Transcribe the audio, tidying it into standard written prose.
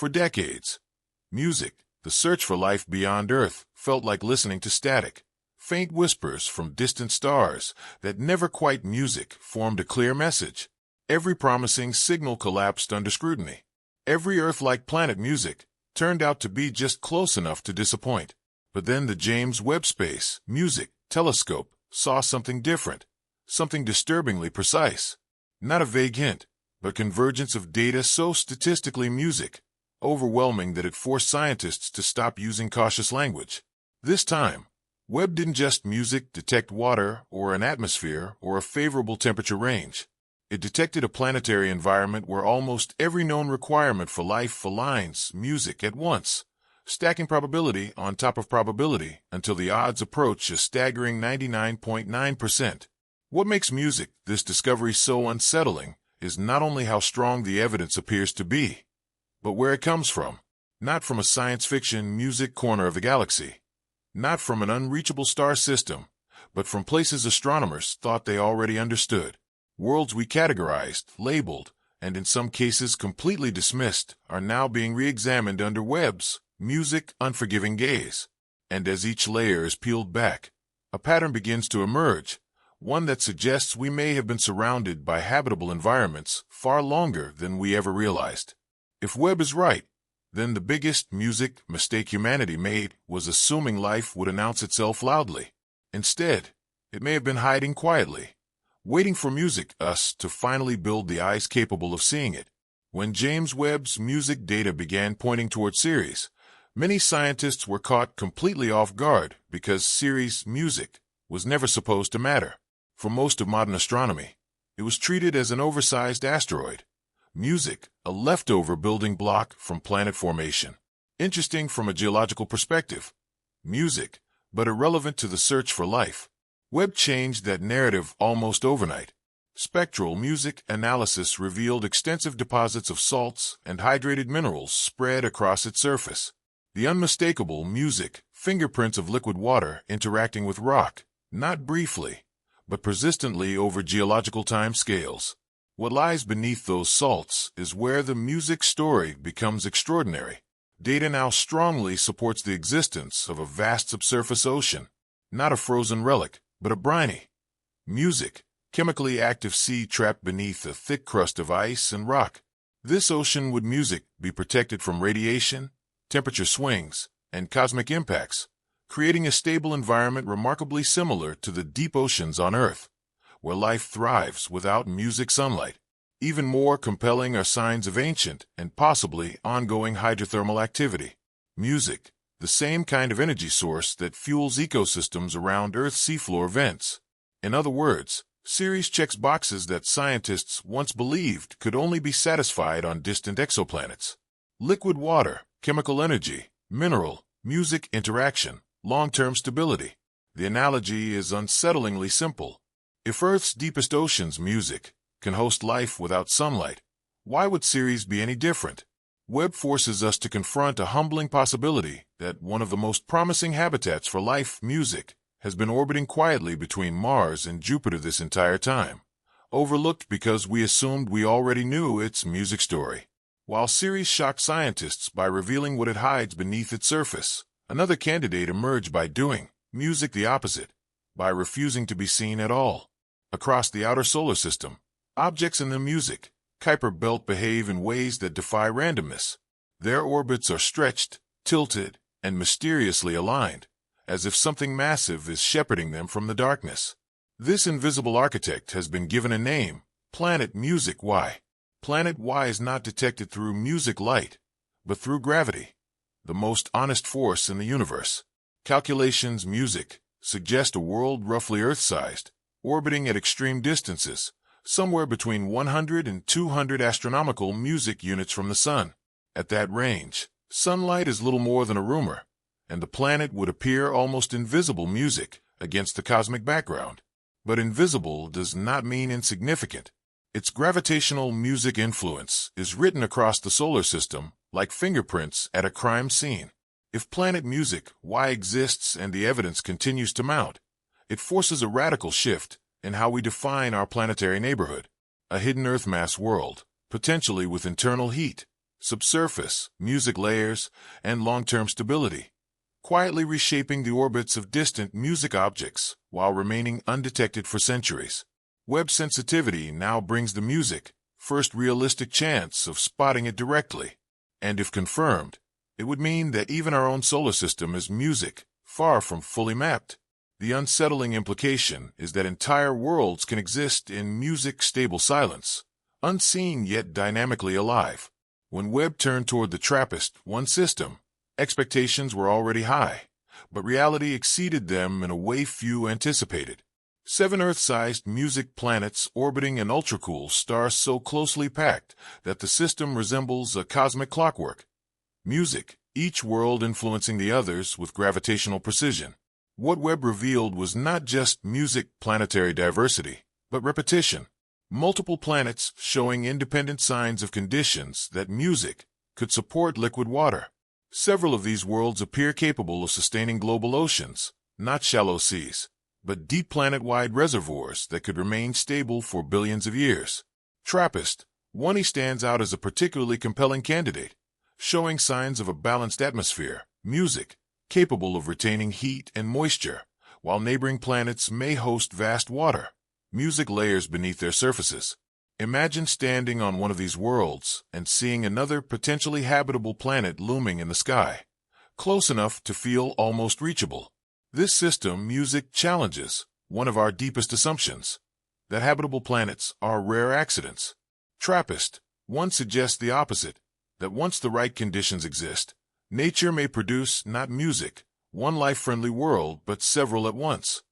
For decades, music, the search for life beyond Earth, felt like listening to static. Faint whispers from distant stars that never quite music formed a clear message. Every promising signal collapsed under scrutiny. Every Earth-like planet music turned out to be just close enough to disappoint. But then the James Webb Space Music Telescope saw something different, something disturbingly precise. Not a vague hint, but convergence of data so statistically overwhelming that it forced scientists to stop using cautious language. This time, Webb didn't just detect water or an atmosphere or a favorable temperature range. It detected a planetary environment where almost every known requirement for life aligns at once, stacking probability on top of probability until the odds approach a staggering 99.9%. What makes this discovery so unsettling is not only how strong the evidence appears to be, but where it comes from. Not from a science fiction corner of the galaxy. Not from an unreachable star system, but from places astronomers thought they already understood. Worlds we categorized, labeled, and in some cases completely dismissed are now being re-examined under Webb's unforgiving gaze. And as each layer is peeled back, a pattern begins to emerge, one that suggests we may have been surrounded by habitable environments far longer than we ever realized. If Webb is right, then the biggest mistake humanity made was assuming life would announce itself loudly. Instead, it may have been hiding quietly, waiting for us to finally build the eyes capable of seeing it. When James Webb's data began pointing toward Ceres, many scientists were caught completely off guard because Ceres' was never supposed to matter. For most of modern astronomy, it was treated as an oversized asteroid. A leftover building block from planet formation. Interesting from a geological perspective. But irrelevant to the search for life. Webb changed that narrative almost overnight. Spectral analysis revealed extensive deposits of salts and hydrated minerals spread across its surface. The unmistakable fingerprints of liquid water interacting with rock, not briefly, but persistently over geological time scales. What lies beneath those salts is where the story becomes extraordinary. Data now strongly supports the existence of a vast subsurface ocean, not a frozen relic, but a briny, chemically active sea trapped beneath a thick crust of ice and rock. This ocean would be protected from radiation, temperature swings, and cosmic impacts, creating a stable environment remarkably similar to the deep oceans on Earth, where life thrives without sunlight. Even more compelling are signs of ancient and possibly ongoing hydrothermal activity. The same kind of energy source that fuels ecosystems around Earth's seafloor vents. In other words, Ceres checks boxes that scientists once believed could only be satisfied on distant exoplanets. Liquid water, chemical energy, mineral, interaction, long-term stability. The analogy is unsettlingly simple. If Earth's deepest oceans can host life without sunlight, why would Ceres be any different? Webb forces us to confront a humbling possibility that one of the most promising habitats for life, has been orbiting quietly between Mars and Jupiter this entire time, overlooked because we assumed we already knew its story. While Ceres shocked scientists by revealing what it hides beneath its surface, another candidate emerged by doing the opposite, by refusing to be seen at all. Across the outer solar system, objects in the Kuiper belt behave in ways that defy randomness. Their orbits are stretched, tilted, and mysteriously aligned, as if something massive is shepherding them from the darkness. This invisible architect has been given a name, Planet Y. Planet Y is not detected through light, but through gravity, the most honest force in the universe. Calculations suggest a world roughly Earth-sized, orbiting at extreme distances, somewhere between 100 and 200 astronomical units from the Sun. At that range, sunlight is little more than a rumor, and the planet would appear almost invisible against the cosmic background. But invisible does not mean insignificant. Its gravitational influence is written across the solar system like fingerprints at a crime scene. If Planet Y exists and the evidence continues to mount, it forces a radical shift in how we define our planetary neighborhood. A hidden Earth mass world, potentially with internal heat, subsurface, music layers, and long-term stability, quietly reshaping the orbits of distant music objects while remaining undetected for centuries. Webb sensitivity now brings the music first realistic chance of spotting it directly, and if confirmed, it would mean that even our own solar system is music, far from fully mapped. The unsettling implication is that entire worlds can exist in music-stable silence, unseen yet dynamically alive. When Webb turned toward the TRAPPIST-1 system, expectations were already high, but reality exceeded them in a way few anticipated. 7 Earth-sized music planets orbiting an ultracool star so closely packed that the system resembles a cosmic clockwork. Music, each world influencing the others with gravitational precision. What Webb revealed was not just music planetary diversity, but repetition. Multiple planets showing independent signs of conditions that music could support liquid water. Several of these worlds appear capable of sustaining global oceans, not shallow seas, but deep planet-wide reservoirs that could remain stable for billions of years. TRAPPIST-1 stands out as a particularly compelling candidate, showing signs of a balanced atmosphere, music, capable of retaining heat and moisture, while neighboring planets may host vast water, music layers beneath their surfaces. Imagine standing on one of these worlds and seeing another potentially habitable planet looming in the sky, close enough to feel almost reachable. This system music challenges one of our deepest assumptions, that habitable planets are rare accidents. TRAPPIST-1 suggests the opposite, that once the right conditions exist, nature may produce not music, one life-friendly world, but several at once.